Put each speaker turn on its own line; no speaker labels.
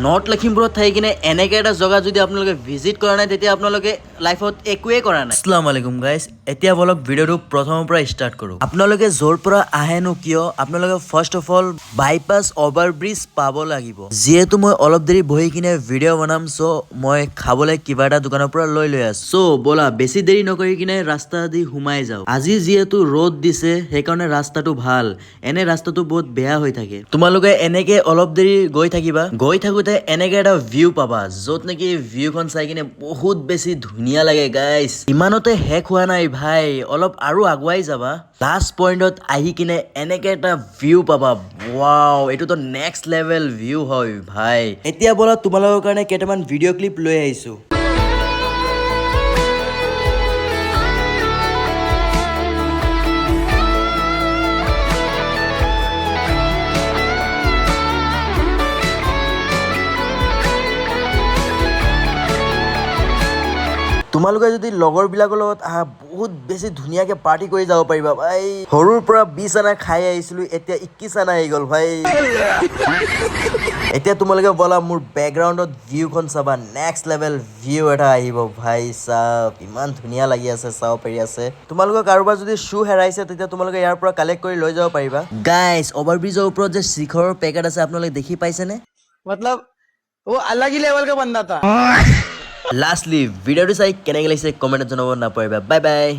North লখিমপুৰত থাকি কিনে এনেকৈ এটা জেগা যদি আপোনালোকে ভিজিট কৰা নাই তেতিয়া আপোনালোকে লাইফত একোৱেই কৰা নাই। আসসালামু আলাইকুম গাইজ, এতিয়া বলক ভিডিঅ'টো প্ৰথমৰ পৰা ষ্টাৰ্ট কৰোঁ। আপোনালোকে য'ৰ পৰা আহেনো কিয় আপোনালোকে first of all bypass overbridge পাব লাগিব। যিহেতু মই অলপ দেৰি বহি কিনে ভিডিঅ' বনাম, চ' মই খাবলৈ কিবা এটা দোকানৰ পৰা লৈ আছো। চ' ব'লা বেছি দেৰি নকৰি কিনে ৰাস্তা দি সোমাই যাওঁ। আজি যিহেতু ৰ'দ দিছে সেইকাৰণে ৰাস্তাটো ভাল, এনে ৰাস্তাটো বহুত বেয়া হৈ থাকে। তোমালোকে এনেকে অলপ দেৰি গৈ থাকিবা, গৈ থাকোঁতে এনেকে এটা ভিউ পাবা য'ত নেকি ভিউখন চাই কিনে বহুত বেছি ধুনীয়া লাগে গাইজ। ইমানতে শেষ হোৱা নাই ভাই, অলপ আৰু আগুৱাই যাবা। লাষ্ট পইণ্টত আহি কিনে এনেকে এটা ভিউ পাবা। ৱাও, এইটোতো নেক্সট লেভেল ভিউ হয় ভাই। এতিয়া ব'লা তোমালোকৰ কাৰণে কেইটামান ভিডিঅ' ক্লিপ লৈ আহিছো। তোমালোকে যদি লগৰবিলাকৰ লগত আহা বহুত বেছি ধুনীয়াকে পাৰ্টি কৰি যাব পাৰিবা ভাই। সৰুৰ পৰা 20 আনা খাই আহিছিলো, এতিয়া 21 আনা আহি গ'ল ভাই। এতিয়া তোমালোকে ব'লা মোৰ বেকগ্ৰাউণ্ডত ভিউখন চাবা, নেক্সট লেভেল ভিউ এটা আহিব ভাই। চাওক ইমান ধুনীয়া লাগি আছে, চাব পাৰি আছে। তোমালোকৰ কাৰোবাৰ যদি শ্বু হেৰাইছে তেতিয়া তোমালোকে ইয়াৰ পৰা কালেক্ট কৰি লৈ যাব পাৰিবা। গাইজ, অভাৰব্ৰিজৰ ওপৰত যে শিখৰৰ পেকেট আছে আপোনালোকে দেখি পাইছেনে?
मतलब वो अलग ही लेवल का बंदा था।
লাষ্টলি ভিডিঅ'টো চাই কেনেকৈ লাগিছে কমেণ্টত জনাব নাপাহৰিবা। Bye bye.